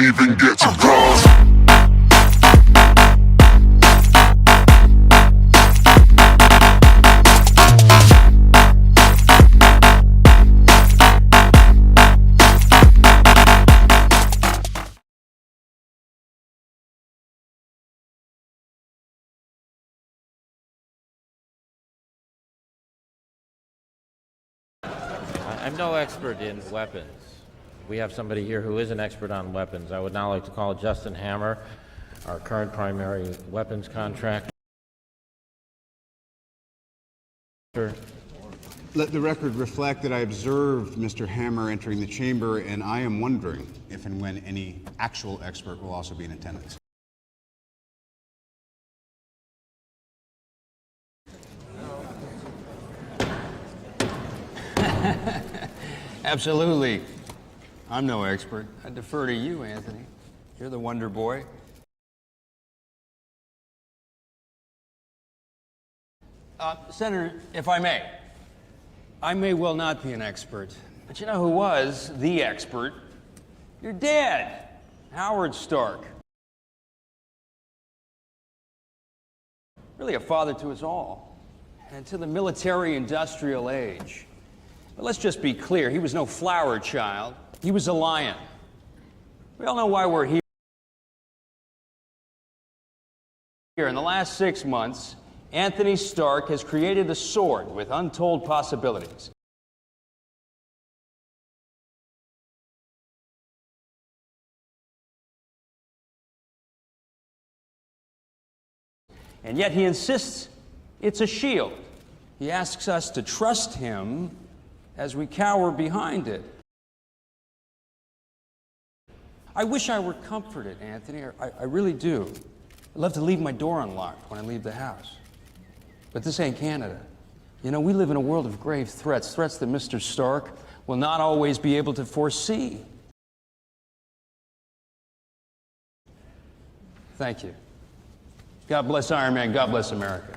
even get to cross. I'm no expert in weapons. We have somebody here who is an expert on weapons. I would now like to call Justin Hammer, our current primary weapons contractor. Let the record reflect that I observed Mr. Hammer entering the chamber, and I am wondering if and when any actual expert will also be in attendance. Absolutely. I'm no expert. I defer to you, Anthony. You're the wonder boy. Senator, if I may well not be an expert, but you know who was the expert? Your dad, Howard Stark. Really a father to us all, and to the military-industrial age. But let's just be clear, he was no flower child. He was a lion. We all know why we're here. In the last 6 months, Anthony Stark has created a sword with untold possibilities. And yet he insists it's a shield. He asks us to trust him as we cower behind it. I wish I were comforted, Anthony. I really do. I'd love to leave my door unlocked when I leave the house. But this ain't Canada. You know, we live in a world of grave threats, threats that Mr. Stark will not always be able to foresee. Thank you. God bless Iron Man. God bless America.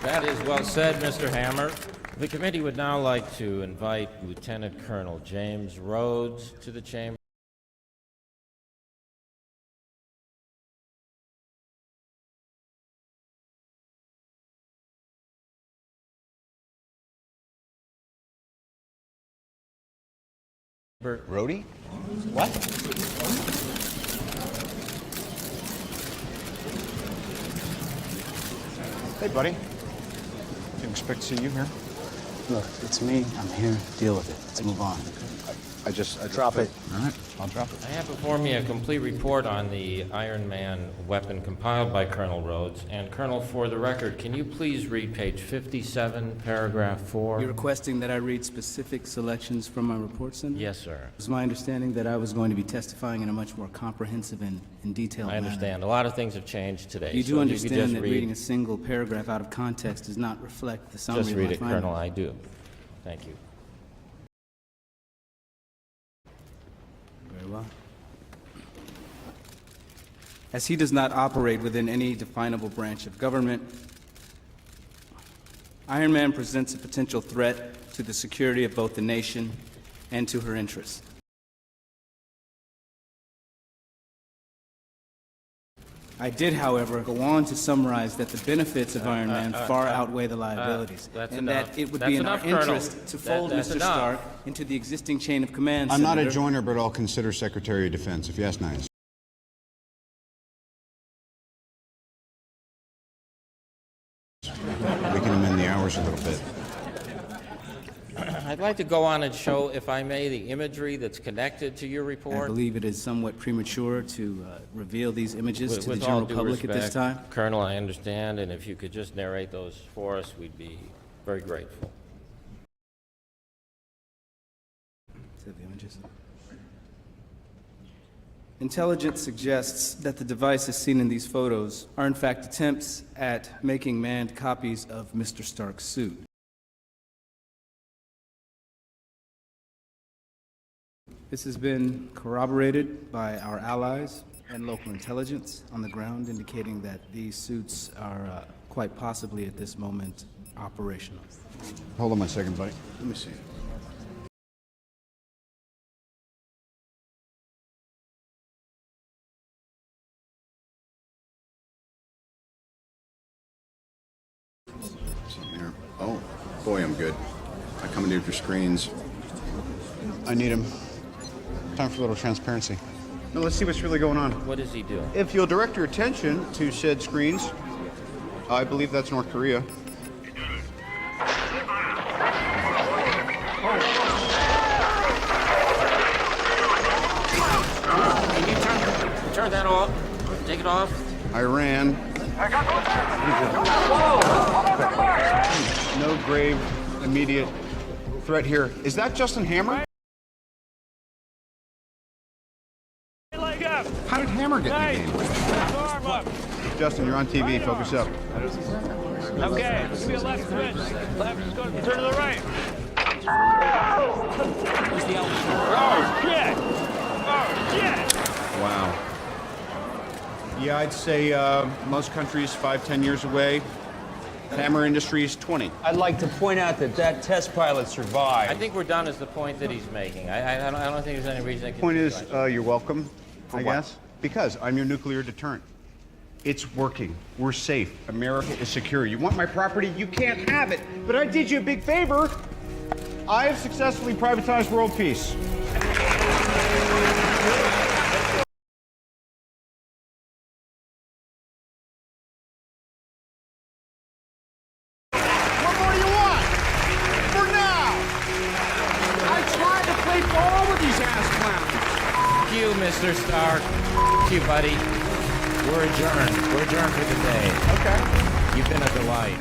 That is well said, Mr. Hammer. The committee would now like to invite Lieutenant Colonel James Rhodes to the chamber. Rhodey? What? Hey, buddy. Didn't expect to see you here. Look, it's me. I'm here. Deal with it. Let's move on. I just Drop it. All right, I'll drop it. I have before me a complete report on the Iron Man weapon compiled by Colonel Rhodes. And Colonel, for the record, can you please read page 57, paragraph 4? You're requesting that I read specific selections from my report, Senator? Yes, sir. It was my understanding that I was going to be testifying in a much more comprehensive and detailed I manner. understand. A lot of things have changed today. You so do if you understand could just that reading a single paragraph out of context does not reflect the summary Just of read my it, findings. Colonel. I do. Thank you. Very well. As he does not operate within any definable branch of government, Iron Man presents a potential threat to the security of both the nation and to her interests. I did, however, go on to summarize that the benefits of Iron Man far outweigh the liabilities, that's and enough. that it would That's be in our enough, Colonel. interest to fold That's Mr. enough. Stark into the existing chain of command, I'm not a Senator. joiner, but I'll consider Secretary of Defense, if you ask nice. We can amend the hours a little bit. I'd like to go on and show, if I may, the imagery that's connected to your I report. believe it is somewhat premature to reveal these images to the With all general due public at this respect, time. Colonel, I understand, and if you could just narrate those for us, we'd be very grateful. To the images. Intelligence suggests that the devices seen in these photos are in fact attempts at making manned copies of Mr. Stark's suit. This has been corroborated by our allies and local intelligence on the ground, indicating that these suits are quite possibly at this moment operational. Hold on one second, buddy. Let me see. Here. Oh, boy, I'm good. I commandeered your screens. I need them. Time for a little transparency. Now let's see what's really going on. What does he do? If you'll direct your attention to said screens, I believe that's North Korea. Can you turn that off? Take it off? Iran. No grave immediate threat here. Is that Justin Hammer? How did Hammer get in the game? Justin, you're on TV. Focus up. Okay, let's be a left switch. Left is going to turn to the right. Oh, shit! Oh, shit! Wow. Yeah, I'd say most countries 5-10 years away. Hammer Industries 20. I'd like to point out that that test pilot survived. I think we're done is the point that he's making. I don't think there's any reason I can... Point is, you're welcome, I guess. Because I'm your nuclear deterrent. It's working. We're safe. America is secure. You want my property? You can't have it. But I did you a big favor. I have successfully privatized world peace. What more do you want? For now! I tried to play ball with these ass clowns. Thank you, Mr. Stark. Thank you, buddy. We're adjourned. We're adjourned for the day. Okay. You've been a delight.